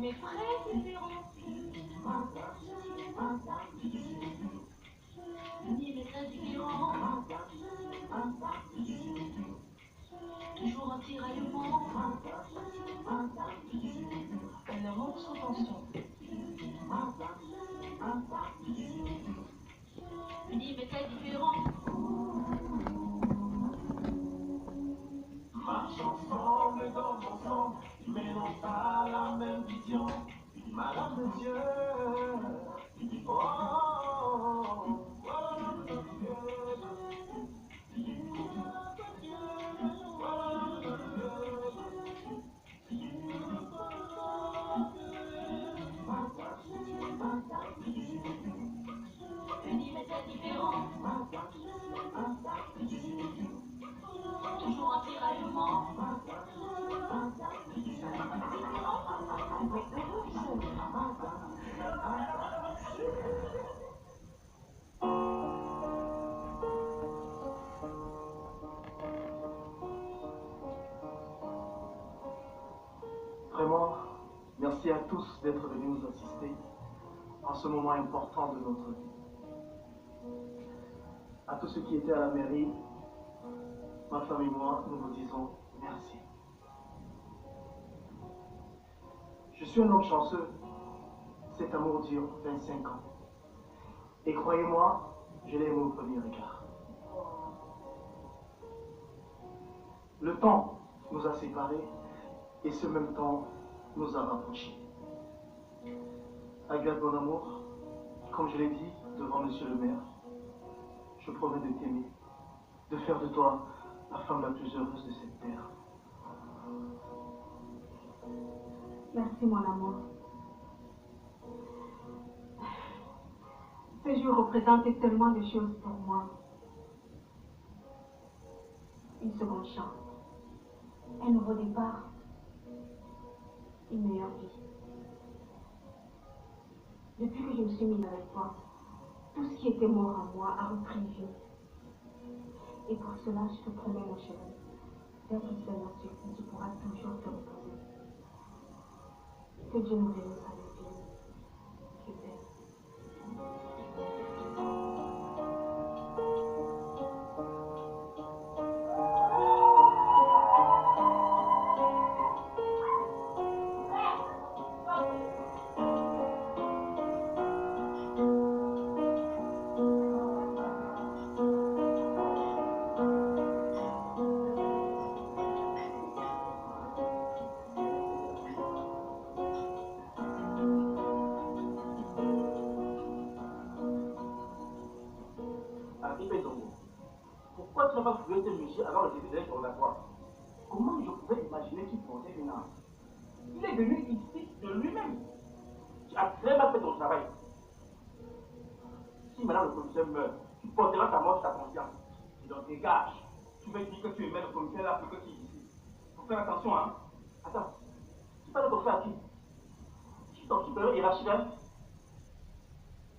mais très différent. Ni mais très différent. Toujours un tiraillement. Elle monte sans tension. Ni mais très différent. Marche ensemble dans ensemble, mais non pas la même vision. Madame de Dieu, oh, oh, oh, Unis mais très différents. Toujours un tiraillement. Vraiment, merci à tous d'être venus nous assister en ce moment important de notre vie. À tous ceux qui étaient à la mairie, ma femme et moi, nous vous disons merci. Je suis un homme chanceux. Cet amour dure 25 ans. Et croyez-moi, je l'ai aimé au premier regard. Le temps nous a séparés et ce même temps nous a rapprochés. Agathe, mon amour, comme je l'ai dit devant monsieur le maire, je promets de t'aimer, de faire de toi la femme la plus heureuse de cette terre. Merci, mon amour. Ce jour représentait tellement de choses pour moi. Une seconde chance, un nouveau départ, une meilleure vie. Depuis que je me suis mise avec toi, tout ce qui était mort en moi a repris vie. Et pour cela, je te promets, mon chéri, d'être seule là-dessus, tu pourras toujours te reposer. Que Dieu nous bénisse avec lui. Je t'aime. Pourquoi tu n'as pas trouvé ce monsieur avant le début de l'interrogatoire? Comment je pouvais imaginer qu'il portait une arme? Il est venu ici de lui-même. Tu as très mal fait ton travail. Si madame le commissaire meurt, tu porteras ta mort sur ta conscience. Et donc dégage. Tu veux dire que tu aimais le commissaire là plus que tu es ici. Faut faire attention, hein. Attends. Tu parles comme ça à qui? Je suis ton supérieur hiérarchique, hein.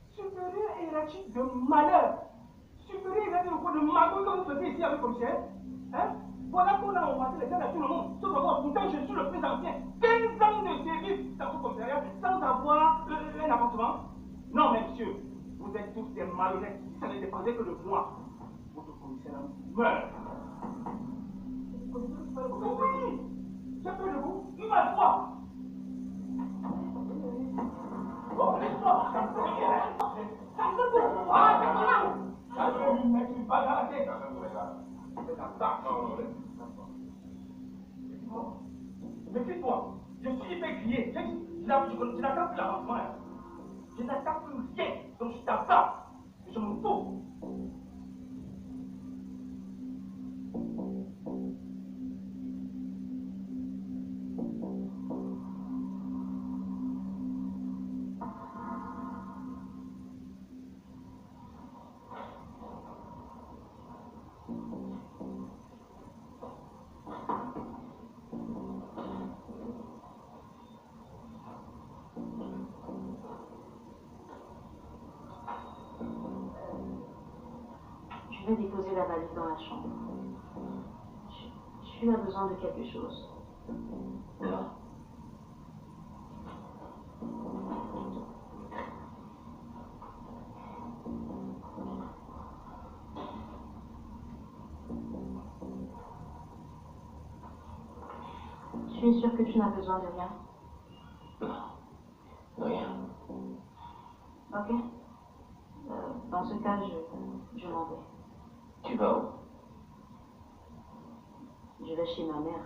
Supérieur hiérarchique de malheur. Supérieur hiérarchique de magouille comme vous faisiez ici avec le commissaire. Hein? Voilà qu'on a embrassé les gens à tout le monde. Sauf que pourtant je suis le plus ancien. 15 ans de service dans ce commissariat sans avoir un avancement. Non, mais monsieur, vous êtes tous des malhonnêtes. Si ça ne dépendait que de moi, votre commissaire meurt. Oui, j'ai peur de vous. Il m'a droit. Oh, laisse-moi. Ça me fait rien. Ça me fait beaucoup. Ah, c'est pas là. Ça me fait une balle dans la tête. Méfie-toi, je suis hyper-crié. Je n'attends plus l'avancement. Je n'attends plus rien, donc je t'attends. Je m'en fous. Je vais déposer la valise dans la chambre. Je suis à besoin de quelque chose. Là. Tu es sûr que tu n'as besoin de rien? Non, rien. Ok. Dans ce cas, je m'en vais. Tu vas où? Je vais chez ma mère.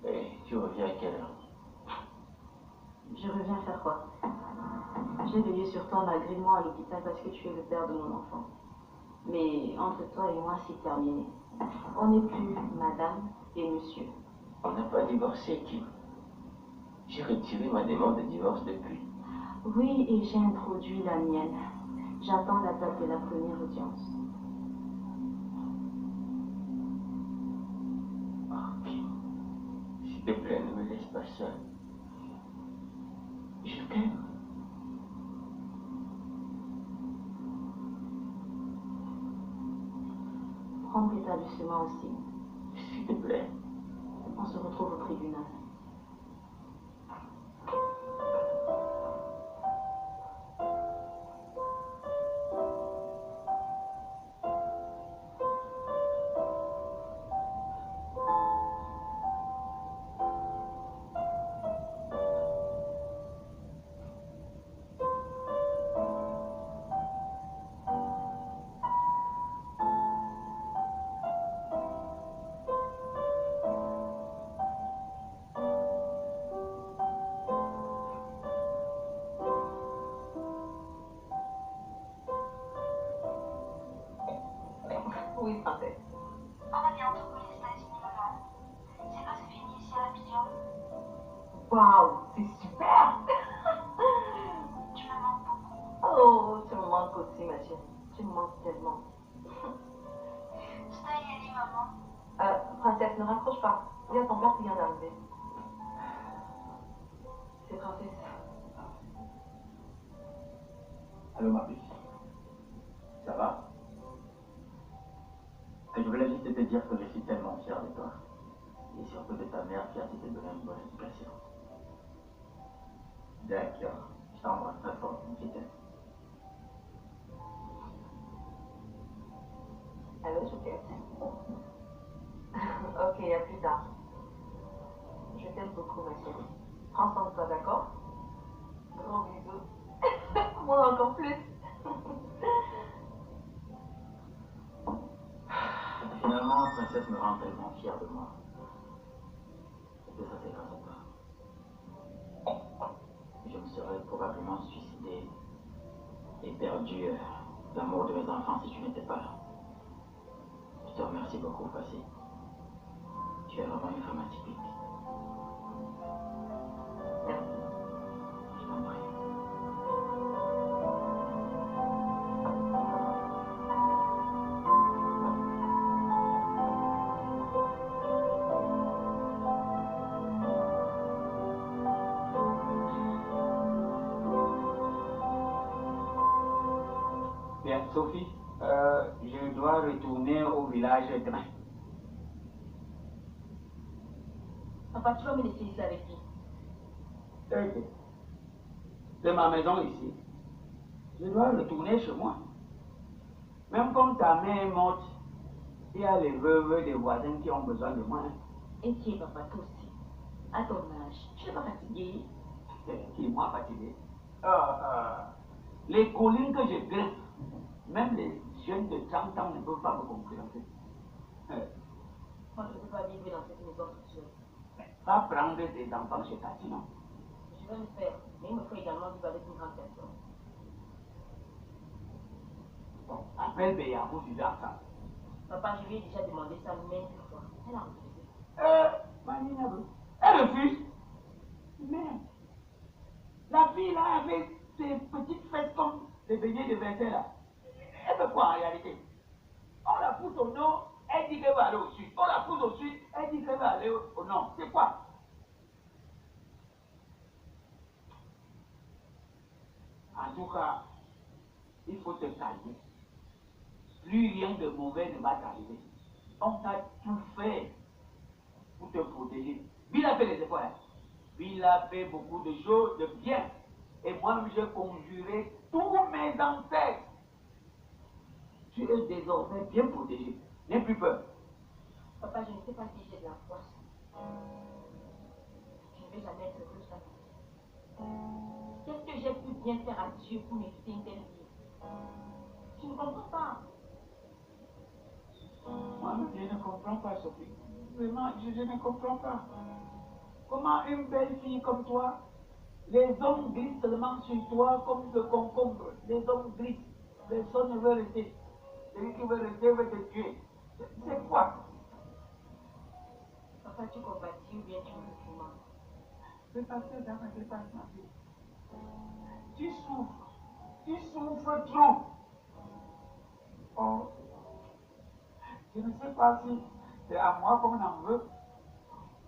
Et tu reviens à quelle heure? Je reviens faire quoi? J'ai veillé sur toi malgré moi à l'hôpital parce que tu es le père de mon enfant. Mais entre toi et moi, c'est terminé. On n'est plus madame et monsieur. On n'a pas divorcé, Kim. J'ai retiré ma demande de divorce depuis. Oui, et j'ai introduit la mienne. J'attends la date de la première audience. Oh, Kim. S'il te plaît, ne me laisse pas seul. Je t'aime. Prends tes établissement aussi. S'il te plaît. On se retrouve au tribunal. Oui, princesse. On va bientôt pour les États-Unis, maman. C'est pas fini ici à Abidjan. Waouh, c'est super! Tu me manques beaucoup. Oh, tu me manques aussi, ma chérie. Tu me manques tellement. Je dois y aller, maman. Princesse, ne raccroche pas. Il y a ton père qui vient d'arriver. C'est princesse. Allô, ma fille. Ça va? Je voulais juste te dire que je suis tellement fier de toi. Et surtout de ta mère qui a su te donner une bonne éducation. D'accord. Je t'embrasse très fort, mon petit. Allô, Chouquette? Ok, à plus tard. Je t'aime beaucoup, ma chérie. Prends soin de toi, d'accord? Gros bisous. Moi encore plus. Finalement, Princesse me rend tellement fier de moi. Et que ça, c'est grâce à toi. Je me serais probablement suicidé et perdu l'amour de mes enfants si tu n'étais pas là. Je te remercie beaucoup, Fassi. Tu es vraiment une femme atypique. Merci. Je t'en prie. Bien, Sophie, je dois retourner au village demain. Papa, tu vas me laisser ici avec qui? Ok. C'est ma maison ici. Je dois retourner chez moi. Même comme ta mère est morte, il y a les veuves des voisins qui ont besoin de moi. Et qui est papa, toi aussi? À ton âge, tu n'es pas fatigué? Qui est moi fatigué. Les collines que je grimpe, même les jeunes de 30 ans ne peuvent pas me concurrencer. Moi, je ne peux pas vivre dans cette maison toute seule. Pas prendre des enfants chez Tati, non? Je vais le faire, mais il me faut également vivre avec une grande personne. Bon, appelle Béa, vous vivez ensemble. Papa, je lui ai déjà demandé ça maintes fois. Elle a refusé. Manina, elle refuse. Merde. La fille là avec ses petites fesses comme les beignets de verset là. Elle fait quoi en réalité? On la pousse au nord, elle dit qu'elle va aller au sud. On la pousse au sud, elle dit qu'elle va aller au nord. C'est quoi? En tout cas, il faut te calmer. Plus rien de mauvais ne va t'arriver. On t'a tout fait pour te protéger. Bill a fait les efforts. Hein? Bill a fait beaucoup de choses de bien. Et moi-même, j'ai conjuré tous mes ancêtres. Tu es désormais bien protégé. N'aie plus peur. Papa, je ne sais pas si j'ai de la force. ne veux jamais. Qu'est-ce que j'ai pu bien faire à Dieu pour mériter une telle vie? Tu ne comprends pas. Moi, je ne comprends pas, Sophie. Vraiment, je ne comprends pas. Comment une belle fille comme toi, les hommes glissent seulement sur toi comme le concombre. Les hommes glissent. Personne ne veut rester. Celui qui veut rester veut te tuer. C'est quoi? Papa, tu compatis ou bien tu me fumes? C'est passé dans ma dépasse, ma fille. Tu souffres. Tu souffres trop. Oh. Je ne sais pas si c'est à moi qu'on en veut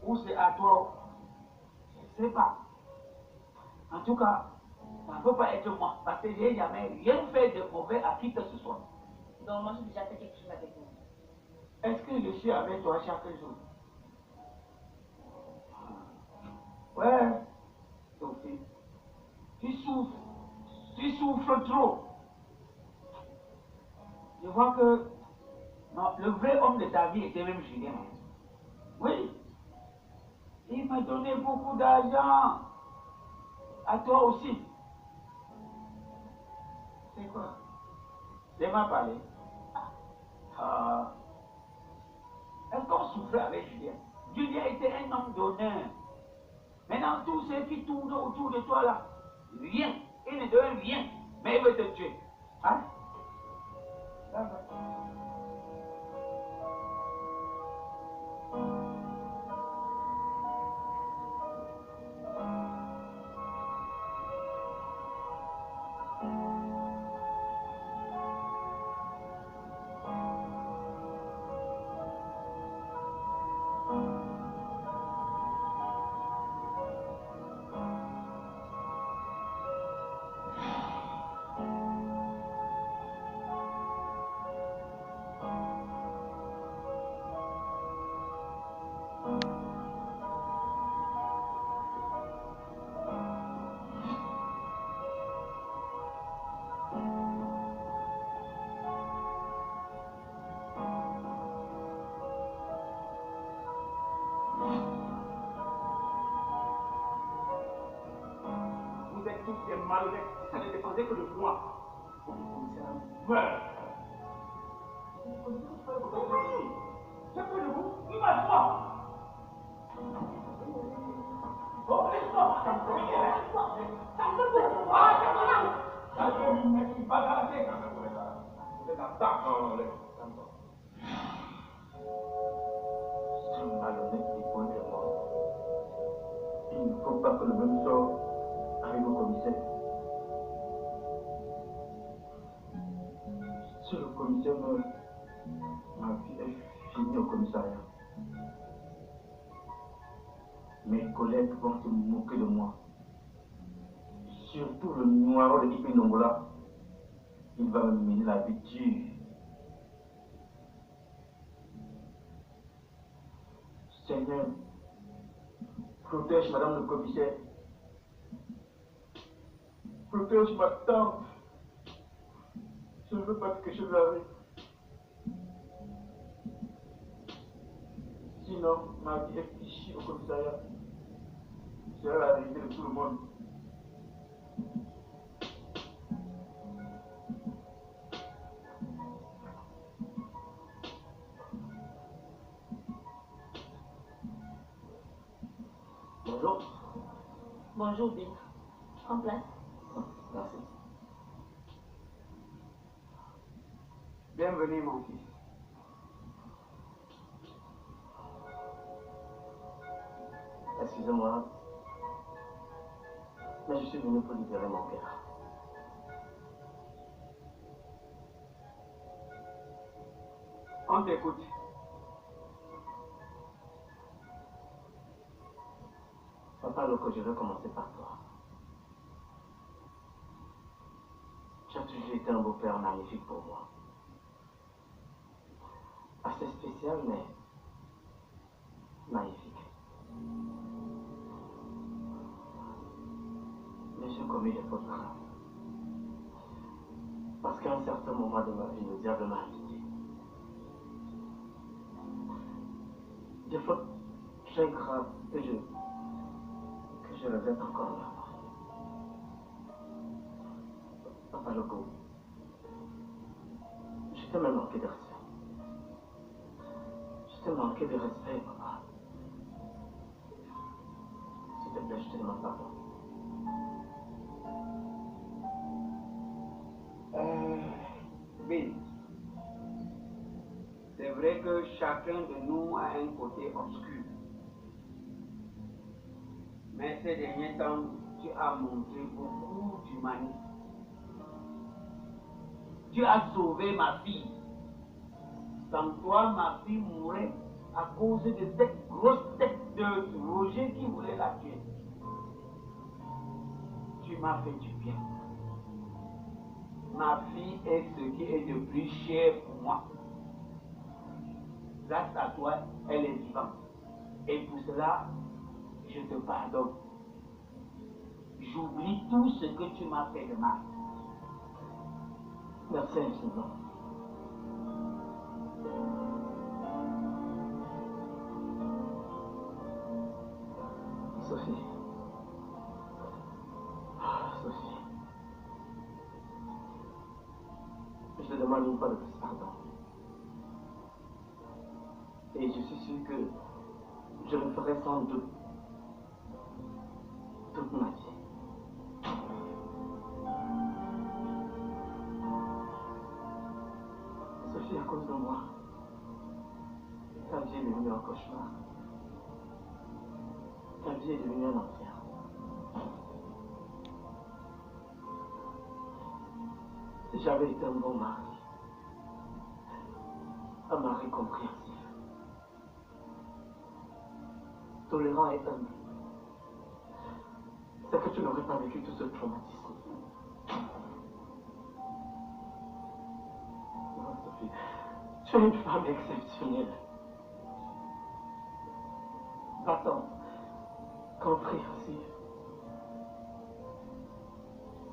ou c'est à toi. Je ne sais pas. En tout cas, ça ne peut pas être moi parce que j'ai jamais rien fait de mauvais à qui que ce soit. Donc moi j'ai déjà fait quelque chose avec vous. Est-ce que je suis avec toi chaque jour? Ouais, Sophie. Tu souffres. Tu souffres trop. Je vois que non, le vrai homme de ta vie était même Julien. Oui. Il m'a donné beaucoup d'argent. À toi aussi. C'est quoi? C'est m'a parlé. Est-ce qu'on souffrait avec Julien? Julien était un homme d'honneur. Maintenant, tous ceux qui tournent autour de toi là, rien. Il ne donne rien. Mais il veut te tuer. Hein? Vous êtes tous des malhonnêtes, ça ne dépendait que de moi. Ouais. Oui, j'ai peur de vous, il m'a toi. Oh, laisse-moi. Ça me fait beaucoup. Ah, c'est moi. Ça me fait pas d'arrêter quand même. Vous êtes en retard. Non, laisse. C'est malhonnête et contre moi. Il ne faut pas que le même sort arrive au commissaire. Si le commissaire meurt, ma vie est finie au commissariat. Mes collègues vont se moquer de moi. Surtout le noiro de Ipi Nongola. Il va me mener la vie dure. Seigneur, protège madame le commissaire. Protège ma tante. Je ne veux pas que quelque chose arrive. Sinon, ma vie est fichue au commissariat. C'est la vérité de tout le monde. Bonjour. Bonjour Bill. Prends place. Merci. Bienvenue, mon fils. Excusez-moi, mais je suis venu pour libérer mon père. On t'écoute. Papa Loco, je vais commencer par toi. Tu as toujours été un beau-père magnifique pour moi. Assez spécial, mais magnifique. Mais j'ai commis des fautes graves. Parce qu'à un certain moment de ma vie, le diable m'a habité. Des fautes très graves que je Je regrette encore une fois. Papa Logo, je t'ai même manqué de respect. Je t'ai manqué de respect, papa. S'il te plaît, je te demande pardon. Bill, c'est vrai que chacun de nous a un côté obscur. Mais ces derniers temps, tu as montré beaucoup d'humanisme. Tu as sauvé ma fille. Sans toi, ma fille mourrait à cause de cette grosse tête de Roger qui voulait la tuer. Tu m'as fait du bien. Ma fille est ce qui est de plus cher pour moi. Grâce à toi, elle est vivante. Et pour cela, je te pardonne. J'oublie tout ce que tu m'as fait de mal. Merci infiniment. Sophie. Sophie. Je te demande une fois de plus pardon. Et je suis sûr que je le ferai sans doute toute ma vie. Sophie, à cause de moi, ta vie est devenue un cauchemar. Ta vie est devenue un enfer. J'avais été un bon mari. Un mari compréhensif. Tolérant et humble. C'est que tu n'aurais pas vécu tout ce traumatisme. Non, Sophie, tu es une femme exceptionnelle. Battante, compréhensive.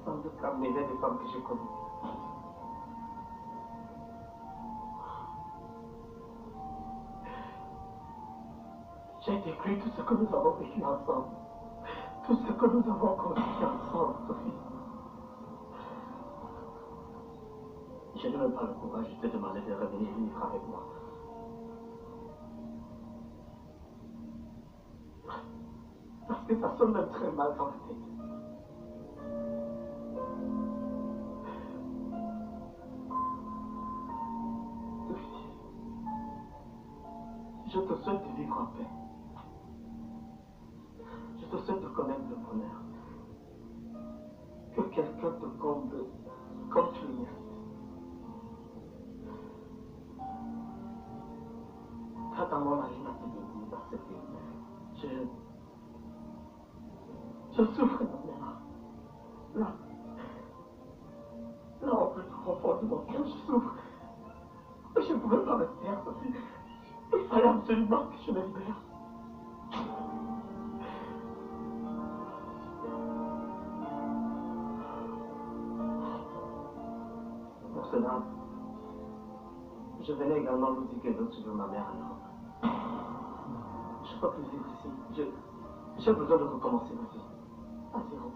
Sans doute la meilleure des femmes que j'ai connues. J'ai décrit tout ce que nous avons vécu ensemble. Tout ce que nous avons construit ensemble, Sophie. Je n'ai même pas le courage de te demander de revenir vivre avec moi. Parce que ça sonne même très mal dans la tête. Sophie, je te souhaite de vivre en paix. Je te souhaite de connaître le bonheur. Que quelqu'un te comble comme tu le mérites. Dans mon mari m'a dit de dire parce que je souffre énormément. Là, au plus profond de mon cœur, je souffre. Je ne pouvais pas me taire, Sophie. Il fallait absolument que je me libère. Pour cela, je venais également vous dire que l'autre de ma mère alors. Je ne peux plus vivre ici. J'ai besoin de recommencer ma vie. À zéro.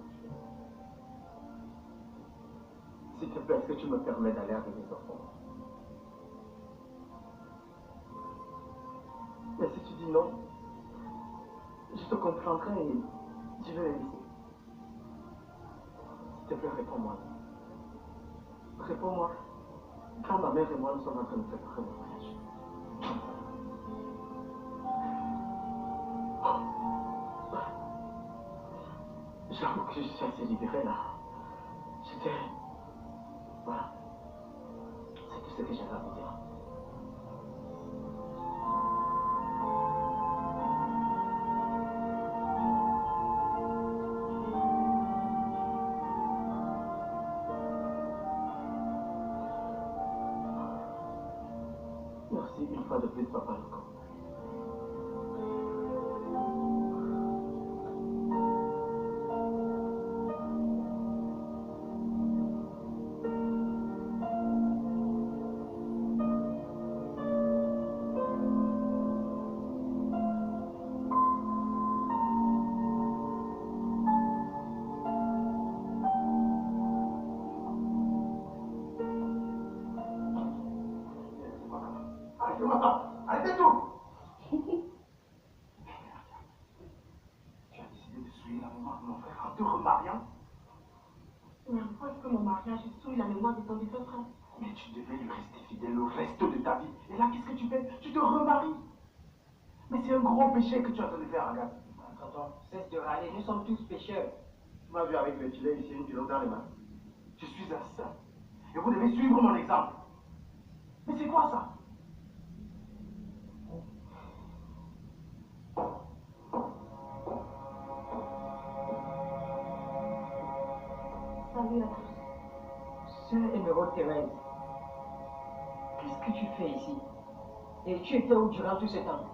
S'il te plaît, est-ce que tu me permets d'aller avec mes enfants? Mais si tu dis non, je te comprendrai et je vais les laisser. S'il te plaît, réponds-moi. Réponds-moi. Quand ma mère et moi nous sommes en train de préparer le voyage. J'avoue que je suis assez libéré là. J'étais... Voilà. C'est tout ce que j'avais à vous dire. Merci une fois de plus, Papa Loco. mon frère, en te remariant. Mais pourquoi est-ce que mon mariage souille la mémoire de ton défunt frère? Mais tu devais lui rester fidèle le reste de ta vie. Et là, qu'est-ce que tu fais? Tu te remaries. Mais c'est un gros péché que tu es en train de faire, Agathe. Tonton, cesse de râler, nous sommes tous pécheurs. Tu m'as vu avec le filet ici, une kilo dans les mains. Je suis un saint. Et vous devez suivre mon exemple. Mais c'est quoi ça? Salut à tous. Sœur Émeraude Thérèse, qu'est-ce que tu fais ici? Et tu étais où durant tout ce temps?